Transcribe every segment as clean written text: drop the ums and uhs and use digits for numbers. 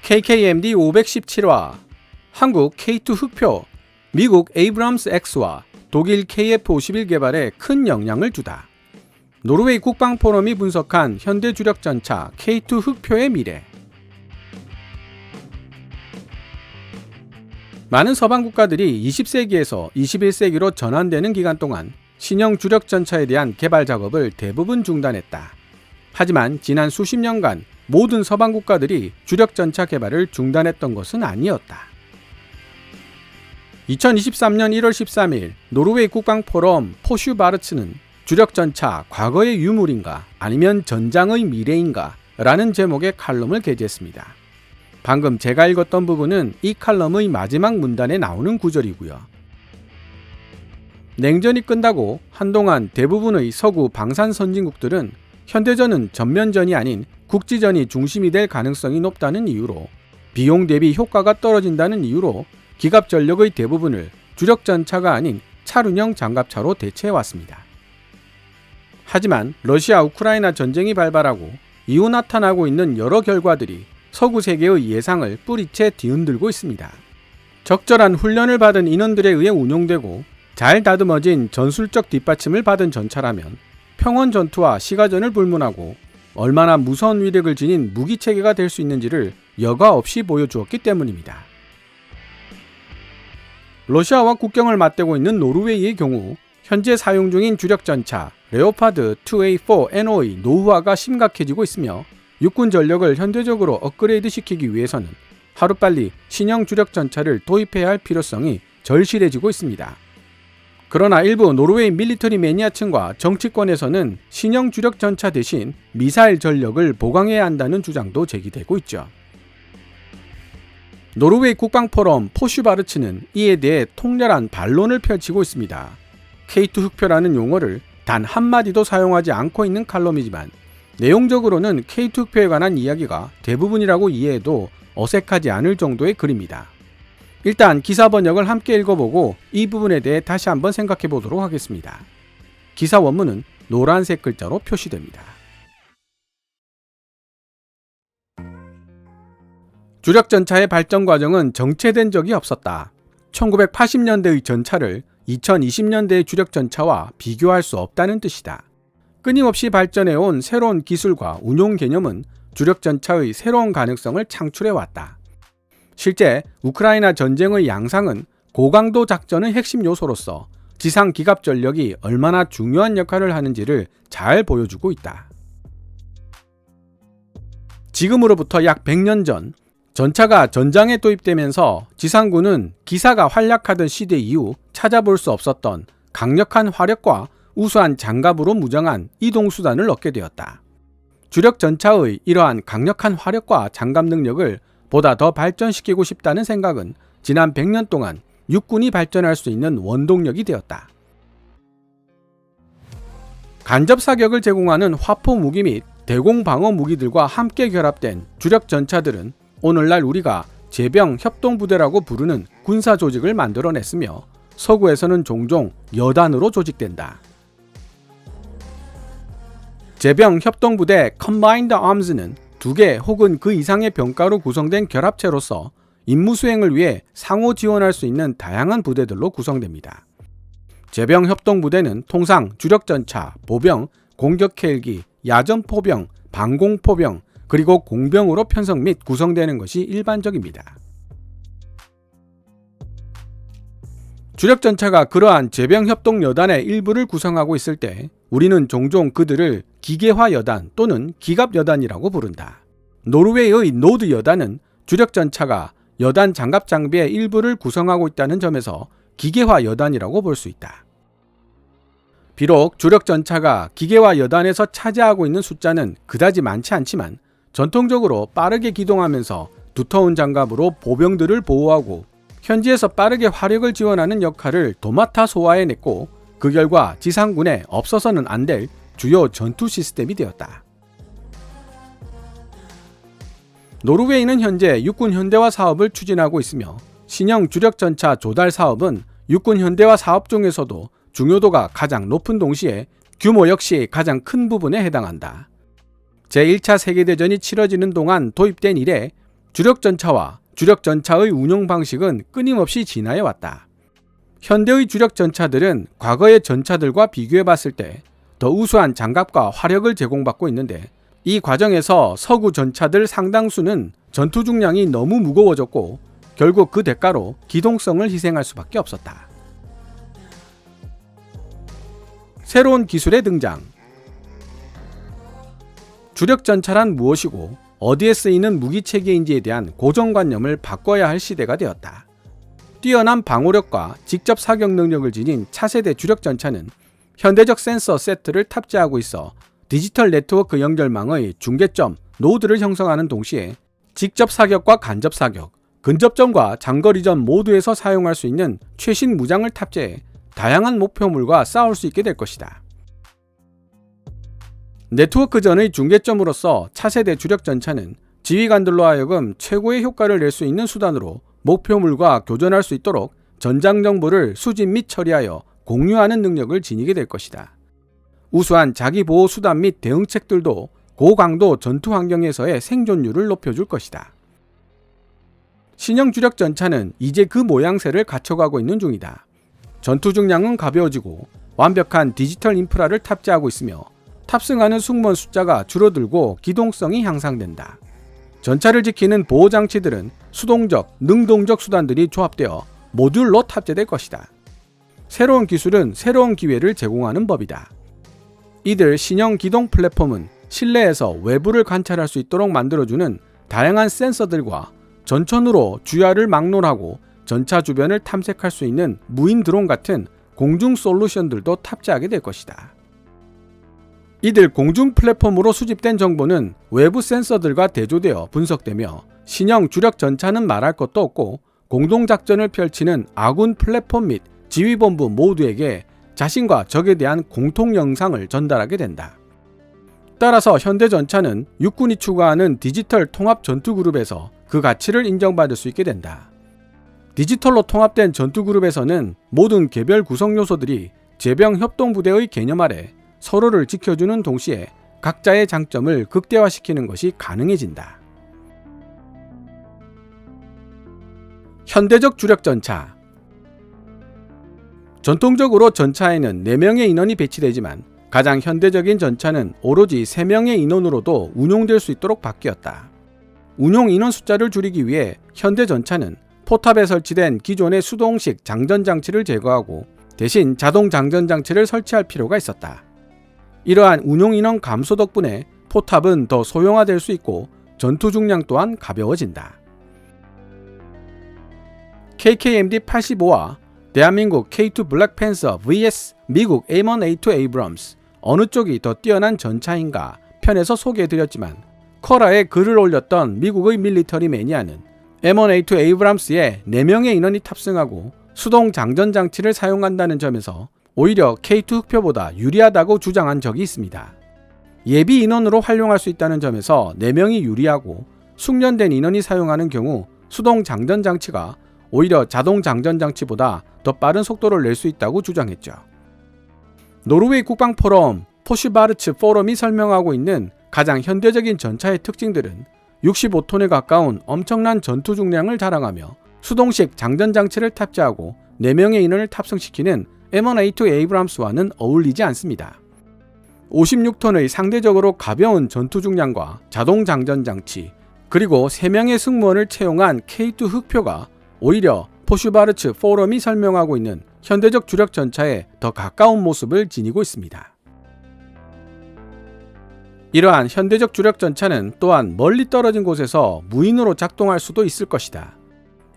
KKMD 517화, 한국 K2 흑표, 미국 에이브람스 X와 독일 KF-51 개발에 큰 영향을 주다. 노르웨이 국방포럼이 분석한 현대 주력전차 K2 흑표의 미래. 많은 서방 국가들이 20세기에서 21세기로 전환되는 기간 동안 신형 주력전차에 대한 개발 작업을 대부분 중단했다. 하지만 지난 수십 년간 모든 서방 국가들이 주력전차 개발을 중단했던 것은 아니었다. 2023년 1월 13일 노르웨이 국방포럼 포슈바르츠는 주력전차 과거의 유물인가 아니면 전장의 미래인가 라는 제목의 칼럼을 게재했습니다. 방금 제가 읽었던 부분은 이 칼럼의 마지막 문단에 나오는 구절이고요. 냉전이 끝나고 한동안 대부분의 서구 방산 선진국들은 현대전은 전면전이 아닌 국지전이 중심이 될 가능성이 높다는 이유로, 비용 대비 효과가 떨어진다는 이유로 기갑전력의 대부분을 주력전차가 아닌 차륜형 장갑차로 대체해왔습니다. 하지만 러시아 우크라이나 전쟁이 발발하고 이후 나타나고 있는 여러 결과들이 서구 세계의 예상을 뿌리채 뒤흔들고 있습니다. 적절한 훈련을 받은 인원들에 의해 운용되고 잘 다듬어진 전술적 뒷받침을 받은 전차라면 평원 전투와 시가전을 불문하고 얼마나 무서운 위력을 지닌 무기체계가 될 수 있는지를 여과 없이 보여주었기 때문입니다. 러시아와 국경을 맞대고 있는 노르웨이의 경우 현재 사용 중인 주력전차 레오파드 2A4NO의 노후화가 심각해지고 있으며 육군 전력을 현대적으로 업그레이드 시키기 위해서는 하루빨리 신형 주력전차를 도입해야 할 필요성이 절실해지고 있습니다. 그러나 일부 노르웨이 밀리터리 매니아층과 정치권에서는 신형 주력전차 대신 미사일 전력을 보강해야 한다는 주장도 제기되고 있죠. 노르웨이 국방포럼 포슈바르츠는 이에 대해 통렬한 반론을 펼치고 있습니다. K2 흑표라는 용어를 단 한마디도 사용하지 않고 있는 칼럼이지만 내용적으로는 K2 흑표에 관한 이야기가 대부분이라고 이해해도 어색하지 않을 정도의 글입니다. 일단 기사 번역을 함께 읽어보고 이 부분에 대해 다시 한번 생각해 보도록 하겠습니다. 기사 원문은 노란색 글자로 표시됩니다. 주력전차의 발전 과정은 정체된 적이 없었다. 1980년대의 전차를 2020년대의 주력전차와 비교할 수 없다는 뜻이다. 끊임없이 발전해온 새로운 기술과 운용 개념은 주력전차의 새로운 가능성을 창출해왔다. 실제 우크라이나 전쟁의 양상은 고강도 작전의 핵심 요소로서 지상 기갑 전력이 얼마나 중요한 역할을 하는지를 잘 보여주고 있다. 지금으로부터 약 100년 전 전차가 전장에 도입되면서 지상군은 기사가 활약하던 시대 이후 찾아볼 수 없었던 강력한 화력과 우수한 장갑으로 무장한 이동수단을 얻게 되었다. 주력 전차의 이러한 강력한 화력과 장갑 능력을 보다 더 발전시키고 싶다는 생각은 지난 100년 동안 육군이 발전할 수 있는 원동력이 되었다. 간접 사격을 제공하는 화포 무기 및 대공 방어 무기들과 함께 결합된 주력 전차들은 오늘날 우리가 제병 협동부대라고 부르는 군사 조직을 만들어냈으며 서구에서는 종종 여단으로 조직된다. 제병 협동부대 Combined Arms는 2개 혹은 그 이상의 병가로 구성된 결합체로서 임무 수행을 위해 상호 지원할 수 있는 다양한 부대들로 구성됩니다. 제병 협동부대는 통상 주력전차, 보병, 공격 헬기, 야전포병, 방공포병, 그리고 공병으로 편성 및 구성되는 것이 일반적입니다. 주력전차가 그러한 제병협동여단의 일부를 구성하고 있을 때 우리는 종종 그들을 기계화여단 또는 기갑여단이라고 부른다. 노르웨이의 노드 여단은 주력전차가 여단 장갑 장비의 일부를 구성하고 있다는 점에서 기계화여단이라고 볼 수 있다. 비록 주력전차가 기계화여단에서 차지하고 있는 숫자는 그다지 많지 않지만 전통적으로 빠르게 기동하면서 두터운 장갑으로 보병들을 보호하고 현지에서 빠르게 화력을 지원하는 역할을 도맡아 소화해냈고 그 결과 지상군에 없어서는 안 될 주요 전투 시스템이 되었다. 노르웨이는 현재 육군 현대화 사업을 추진하고 있으며 신형 주력전차 조달 사업은 육군 현대화 사업 중에서도 중요도가 가장 높은 동시에 규모 역시 가장 큰 부분에 해당한다. 제1차 세계대전이 치러지는 동안 도입된 이래 주력전차와 주력전차의 운용 방식은 끊임없이 진화해 왔다. 현대의 주력전차들은 과거의 전차들과 비교해 봤을 때 더 우수한 장갑과 화력을 제공받고 있는데, 이 과정에서 서구 전차들 상당수는 전투 중량이 너무 무거워졌고 결국 그 대가로 기동성을 희생할 수밖에 없었다. 새로운 기술의 등장. 주력전차란 무엇이고 어디에 쓰이는 무기체계인지에 대한 고정관념을 바꿔야 할 시대가 되었다. 뛰어난 방호력과 직접 사격 능력을 지닌 차세대 주력전차는 현대적 센서 세트를 탑재하고 있어 디지털 네트워크 연결망의 중계점, 노드를 형성하는 동시에 직접 사격과 간접 사격, 근접전과 장거리전 모두에서 사용할 수 있는 최신 무장을 탑재해 다양한 목표물과 싸울 수 있게 될 것이다. 네트워크전의 중계점으로서 차세대 주력전차는 지휘관들로 하여금 최고의 효과를 낼 수 있는 수단으로 목표물과 교전할 수 있도록 전장 정보를 수집 및 처리하여 공유하는 능력을 지니게 될 것이다. 우수한 자기보호 수단 및 대응책들도 고강도 전투 환경에서의 생존율을 높여줄 것이다. 신형 주력 전차는 이제 그 모양새를 갖춰가고 있는 중이다. 전투 중량은 가벼워지고 완벽한 디지털 인프라를 탑재하고 있으며 탑승하는 승무원 숫자가 줄어들고 기동성이 향상된다. 전차를 지키는 보호장치들은 수동적, 능동적 수단들이 조합되어 모듈로 탑재될 것이다. 새로운 기술은 새로운 기회를 제공하는 법이다. 이들 신형 기동 플랫폼은 실내에서 외부를 관찰할 수 있도록 만들어주는 다양한 센서들과 전천후로 주야를 막론하고 전차 주변을 탐색할 수 있는 무인 드론 같은 공중 솔루션들도 탑재하게 될 것이다. 이들 공중 플랫폼으로 수집된 정보는 외부 센서들과 대조되어 분석되며 신형 주력 전차는 말할 것도 없고 공동작전을 펼치는 아군 플랫폼 및 지휘본부 모두에게 자신과 적에 대한 공통 영상을 전달하게 된다. 따라서 현대전차는 육군이 추구하는 디지털 통합 전투그룹에서 그 가치를 인정받을 수 있게 된다. 디지털로 통합된 전투그룹에서는 모든 개별 구성 요소들이 제병 협동부대의 개념 아래 서로를 지켜주는 동시에 각자의 장점을 극대화시키는 것이 가능해진다. 현대적 주력전차. 전통적으로 전차에는 4명의 인원이 배치되지만 가장 현대적인 전차는 오로지 3명의 인원으로도 운용될 수 있도록 바뀌었다. 운용 인원 숫자를 줄이기 위해 현대전차는 포탑에 설치된 기존의 수동식 장전장치를 제거하고 대신 자동 장전장치를 설치할 필요가 있었다. 이러한 운용 인원 감소 덕분에 포탑은 더 소형화될 수 있고 전투 중량 또한 가벼워진다. KKMD-85와 대한민국 K2 블랙팬서 vs 미국 M1A2 에이브럼스, 어느 쪽이 더 뛰어난 전차인가 편에서 소개해드렸지만 커라에 글을 올렸던 미국의 밀리터리 매니아는 M1A2 에이브럼스에 4명의 인원이 탑승하고 수동 장전 장치를 사용한다는 점에서 오히려 K2 흑표보다 유리하다고 주장한 적이 있습니다. 예비 인원으로 활용할 수 있다는 점에서 4명이 유리하고 숙련된 인원이 사용하는 경우 수동 장전 장치가 오히려 자동 장전 장치보다 더 빠른 속도를 낼 수 있다고 주장했죠. 노르웨이 국방 포럼 포슈바르츠 포럼이 설명하고 있는 가장 현대적인 전차의 특징들은 65톤에 가까운 엄청난 전투 중량을 자랑하며 수동식 장전 장치를 탑재하고 4명의 인원을 탑승시키는 M1A2 에이브람스와는 어울리지 않습니다. 56톤의 상대적으로 가벼운 전투 중량과 자동 장전 장치, 그리고 3명의 승무원을 채용한 K2 흑표가 오히려 포슈바르츠 포럼이 설명하고 있는 현대적 주력 전차에 더 가까운 모습을 지니고 있습니다. 이러한 현대적 주력 전차는 또한 멀리 떨어진 곳에서 무인으로 작동할 수도 있을 것이다.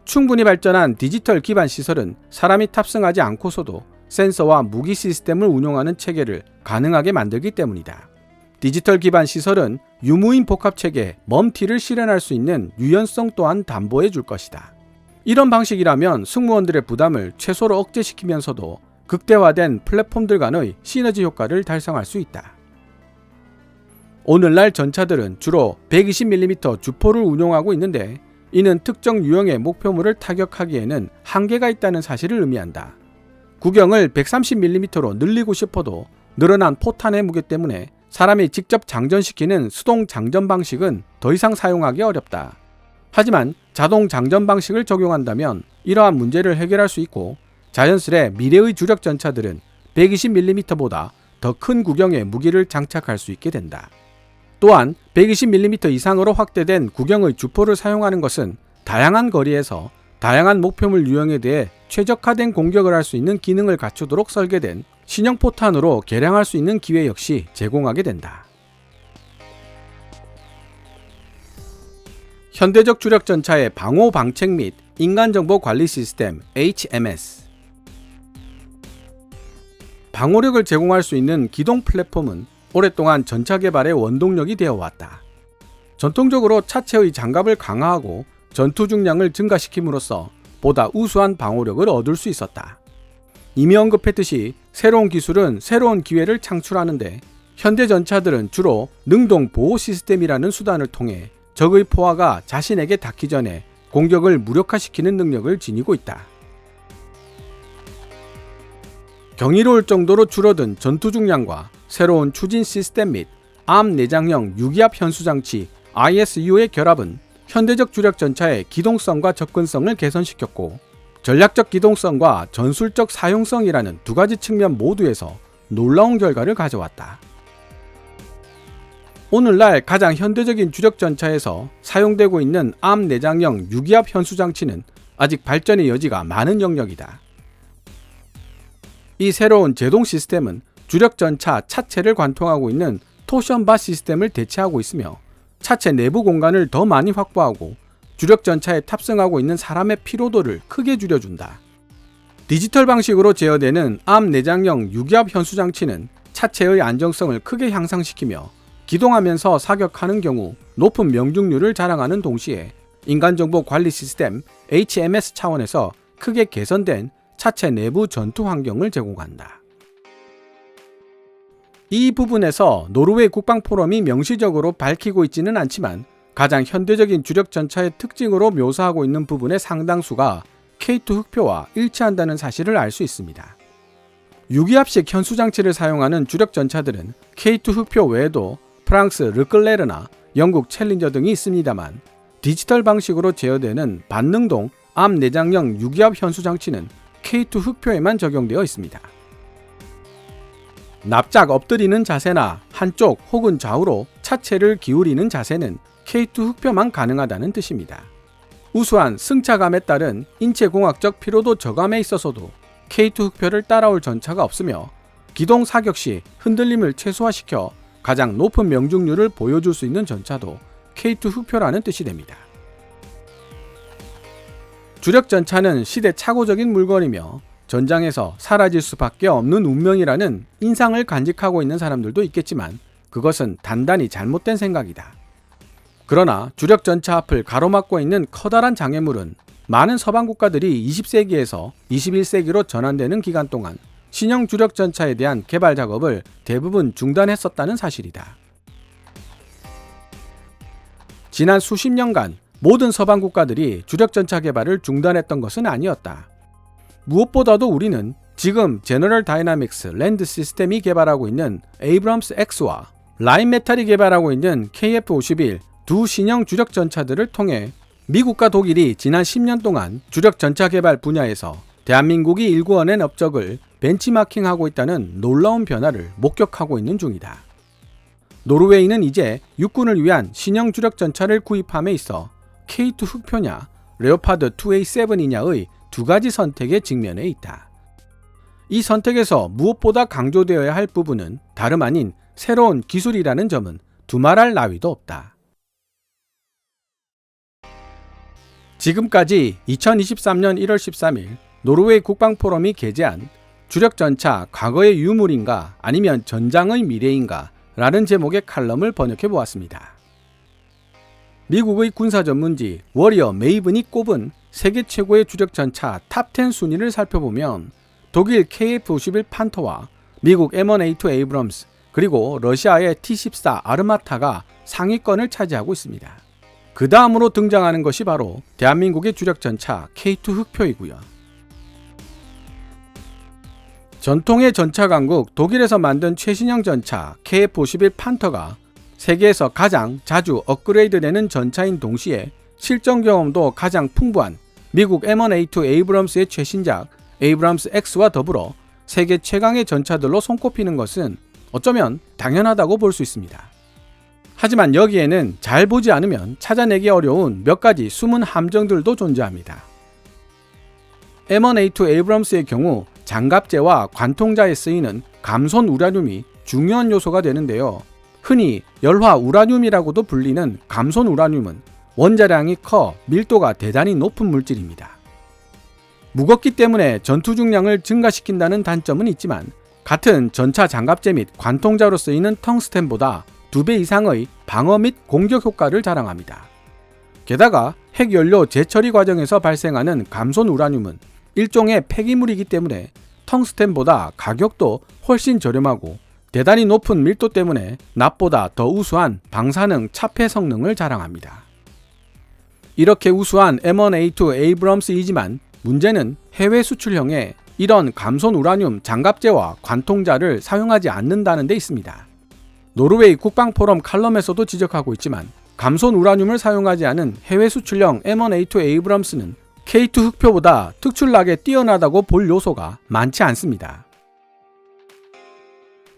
충분히 발전한 디지털 기반 시설은 사람이 탑승하지 않고서도 센서와 무기 시스템을 운용하는 체계를 가능하게 만들기 때문이다. 디지털 기반 시설은 유무인 복합 체계 멈티를 실현할 수 있는 유연성 또한 담보해 줄 것이다. 이런 방식이라면 승무원들의 부담을 최소로 억제시키면서도 극대화된 플랫폼들 간의 시너지 효과를 달성할 수 있다. 오늘날 전차들은 주로 120mm 주포를 운용하고 있는데 이는 특정 유형의 목표물을 타격하기에는 한계가 있다는 사실을 의미한다. 구경을 130mm로 늘리고 싶어도 늘어난 포탄의 무게 때문에 사람이 직접 장전시키는 수동 장전 방식은 더 이상 사용하기 어렵다. 하지만 자동 장전 방식을 적용한다면 이러한 문제를 해결할 수 있고 자연스레 미래의 주력 전차들은 120mm보다 더 큰 구경의 무기를 장착할 수 있게 된다. 또한 120mm 이상으로 확대된 구경의 주포를 사용하는 것은 다양한 거리에서 다양한 목표물 유형에 대해 최적화된 공격을 할 수 있는 기능을 갖추도록 설계된 신형 포탄으로 개량할 수 있는 기회 역시 제공하게 된다. 현대적 주력 전차의 방호 방책 및 인간정보 관리 시스템 HMS. 방호력을 제공할 수 있는 기동 플랫폼은 오랫동안 전차 개발의 원동력이 되어 왔다. 전통적으로 차체의 장갑을 강화하고 전투 중량을 증가시킴으로써 보다 우수한 방호력을 얻을 수 있었다. 이미 언급했듯이 새로운 기술은 새로운 기회를 창출하는데 현대 전차들은 주로 능동 보호 시스템이라는 수단을 통해 적의 포화가 자신에게 닿기 전에 공격을 무력화시키는 능력을 지니고 있다. 경이로울 정도로 줄어든 전투 중량과 새로운 추진 시스템 및 암 내장형 유기압 현수장치 ISU의 결합은 현대적 주력 전차의 기동성과 접근성을 개선시켰고 전략적 기동성과 전술적 사용성이라는 두 가지 측면 모두에서 놀라운 결과를 가져왔다. 오늘날 가장 현대적인 주력 전차에서 사용되고 있는 암 내장형 유기압 현수장치는 아직 발전의 여지가 많은 영역이다. 이 새로운 제동 시스템은 주력 전차 차체를 관통하고 있는 토션바 시스템을 대체하고 있으며 차체 내부 공간을 더 많이 확보하고 주력 전차에 탑승하고 있는 사람의 피로도를 크게 줄여준다. 디지털 방식으로 제어되는 암 내장형 유기압 현수장치는 차체의 안정성을 크게 향상시키며 기동하면서 사격하는 경우 높은 명중률을 자랑하는 동시에 인간정보 관리 시스템 HMS 차원에서 크게 개선된 차체 내부 전투 환경을 제공한다. 이 부분에서 노르웨이 국방포럼이 명시적으로 밝히고 있지는 않지만 가장 현대적인 주력 전차의 특징으로 묘사하고 있는 부분의 상당수가 K2 흑표와 일치한다는 사실을 알 수 있습니다. 유기압식 현수장치를 사용하는 주력 전차들은 K2 흑표 외에도 프랑스 르클레르나 영국 챌린저 등이 있습니다만 디지털 방식으로 제어되는 반능동 암 내장형 유기압 현수장치는 K2 흑표에만 적용되어 있습니다. 납작 엎드리는 자세나 한쪽 혹은 좌우로 차체를 기울이는 자세는 K2 흑표만 가능하다는 뜻입니다. 우수한 승차감에 따른 인체공학적 피로도 저감에 있어서도 K2 흑표를 따라올 전차가 없으며 기동 사격 시 흔들림을 최소화시켜 가장 높은 명중률을 보여줄 수 있는 전차도 K2 흑표라는 뜻이 됩니다. 주력 전차는 시대착오적인 물건이며 전장에서 사라질 수밖에 없는 운명이라는 인상을 간직하고 있는 사람들도 있겠지만 그것은 단단히 잘못된 생각이다. 그러나 주력 전차 앞을 가로막고 있는 커다란 장애물은 많은 서방 국가들이 20세기에서 21세기로 전환되는 기간 동안 신형 주력 전차에 대한 개발 작업을 대부분 중단했었다는 사실이다. 지난 수십 년간 모든 서방 국가들이 주력 전차 개발을 중단했던 것은 아니었다. 무엇보다도 우리는 지금 제너럴 다이나믹스 랜드 시스템이 개발하고 있는 에이브럼스 X와 라인 메탈이 개발하고 있는 KF-51 두 신형 주력 전차들을 통해 미국과 독일이 지난 10년 동안 주력 전차 개발 분야에서 대한민국이 일구어낸 업적을 벤치마킹하고 있다는 놀라운 변화를 목격하고 있는 중이다. 노르웨이는 이제 육군을 위한 신형 주력 전차를 구입함에 있어 K2 흑표냐 레오파드 2A7이냐의 두 가지 선택에 직면해 있다. 이 선택에서 무엇보다 강조되어야 할 부분은 다름 아닌 새로운 기술이라는 점은 두말할 나위도 없다. 지금까지 2023년 1월 13일 노르웨이 국방포럼이 게재한 주력 전차 과거의 유물인가 아니면 전장의 미래인가 라는 제목의 칼럼을 번역해 보았습니다. 미국의 군사 전문지 워리어 메이븐이 꼽은 세계 최고의 주력 전차 탑10 순위를 살펴보면 독일 KF-51 판터와 미국 M1A2 에이브럼스 그리고 러시아의 T-14 아르마타가 상위권을 차지하고 있습니다. 그 다음으로 등장하는 것이 바로 대한민국의 주력 전차 K2 흑표이고요. 전통의 전차 강국 독일에서 만든 최신형 전차 KF-51 판터가 세계에서 가장 자주 업그레이드되는 전차인 동시에 실전 경험도 가장 풍부한 미국 M1A2 에이브럼스의 최신작 에이브럼스 X와 더불어 세계 최강의 전차들로 손꼽히는 것은 어쩌면 당연하다고 볼 수 있습니다. 하지만 여기에는 잘 보지 않으면 찾아내기 어려운 몇 가지 숨은 함정들도 존재합니다. M1A2 에이브럼스의 경우 장갑재와 관통자에 쓰이는 감손 우라늄이 중요한 요소가 되는데요. 흔히 열화 우라늄이라고도 불리는 감손 우라늄은 원자량이 커 밀도가 대단히 높은 물질입니다. 무겁기 때문에 전투 중량을 증가시킨다는 단점은 있지만 같은 전차 장갑재 및 관통자로 쓰이는 텅스텐보다 2배 이상의 방어 및 공격 효과를 자랑합니다. 게다가 핵연료 재처리 과정에서 발생하는 감손 우라늄은 일종의 폐기물이기 때문에 텅스텐보다 가격도 훨씬 저렴하고 대단히 높은 밀도 때문에 납보다 더 우수한 방사능 차폐 성능을 자랑합니다. 이렇게 우수한 M1A2 에이브럼스이지만 문제는 해외 수출형에 이런 감손 우라늄 장갑재와 관통자를 사용하지 않는다는 데 있습니다. 노르웨이 국방포럼 칼럼에서도 지적하고 있지만 감손 우라늄을 사용하지 않은 해외 수출형 M1A2 에이브럼스는 K2 흑표보다 특출나게 뛰어나다고 볼 요소가 많지 않습니다.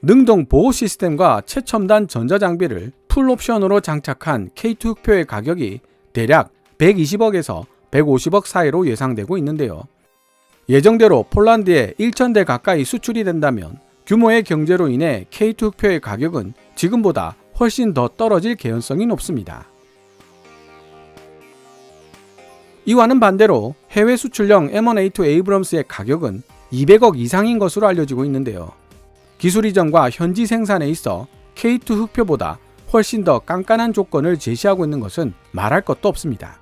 능동 보호 시스템과 최첨단 전자장비를 풀옵션으로 장착한 K2 흑표의 가격이 대략 120억에서 150억 사이로 예상되고 있는데요. 예정대로 폴란드에 1,000대 가까이 수출이 된다면 규모의 경제로 인해 K2 흑표의 가격은 지금보다 훨씬 더 떨어질 개연성이 높습니다. 이와는 반대로 해외 수출형 M1A2 에이브럼스의 가격은 200억 이상인 것으로 알려지고 있는데요. 기술 이전과 현지 생산에 있어 K2 흑표보다 훨씬 더 깐깐한 조건을 제시하고 있는 것은 말할 것도 없습니다.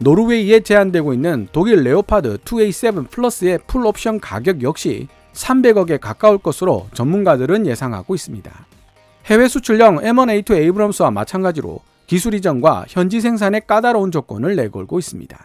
노르웨이에 제한되고 있는 독일 레오파드 2A7 플러스의 풀옵션 가격 역시 300억에 가까울 것으로 전문가들은 예상하고 있습니다. 해외 수출형 M1A2 에이브럼스와 마찬가지로 기술 이전과 현지 생산의 까다로운 조건을 내걸고 있습니다.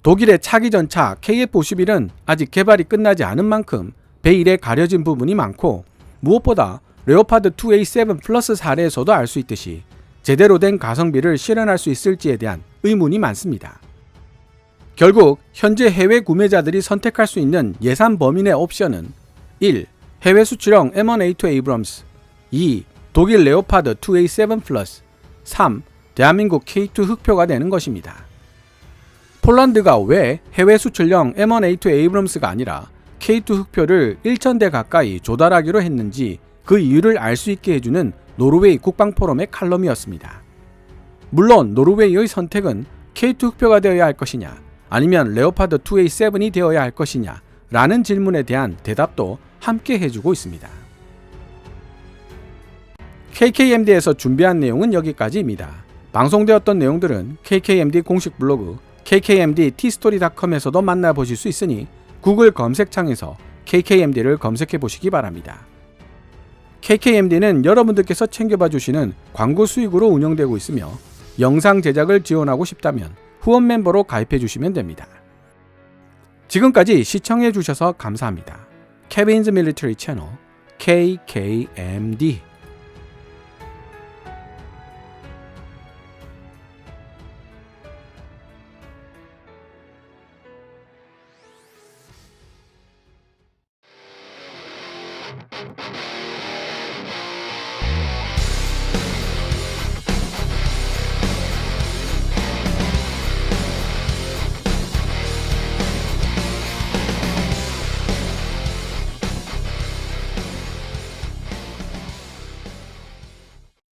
독일의 차기 전차 KF-51은 아직 개발이 끝나지 않은 만큼 베일에 가려진 부분이 많고 무엇보다 레오파드 2A7 플러스 사례에서도 알 수 있듯이 제대로 된 가성비를 실현할 수 있을지에 대한 의문이 많습니다. 결국 현재 해외 구매자들이 선택할 수 있는 예산 범위 내 옵션은 1. 해외 수출형 M1A2 에이브럼스 2. 독일 레오파드 2A7 플러스 3. 대한민국 K2 흑표가 되는 것입니다. 폴란드가 왜 해외 수출형 M1A2 에이브럼스가 아니라 K2 흑표를 1,000대 가까이 조달하기로 했는지 그 이유를 알 수 있게 해주는 노르웨이 국방포럼의 칼럼이었습니다. 물론 노르웨이의 선택은 K2 흑표가 되어야 할 것이냐 아니면 레오파드 2A7이 되어야 할 것이냐 라는 질문에 대한 대답도 함께 해주고 있습니다. KKMD에서 준비한 내용은 여기까지입니다. 방송되었던 내용들은 KKMD 공식 블로그 kkmdtstory.com에서도 만나보실 수 있으니 구글 검색창에서 KKMD를 검색해 보시기 바랍니다. KKMD는 여러분들께서 챙겨봐 주시는 광고 수익으로 운영되고 있으며 영상 제작을 지원하고 싶다면 후원 멤버로 가입해 주시면 됩니다. 지금까지 시청해 주셔서 감사합니다. Kevin's Military Channel KKMD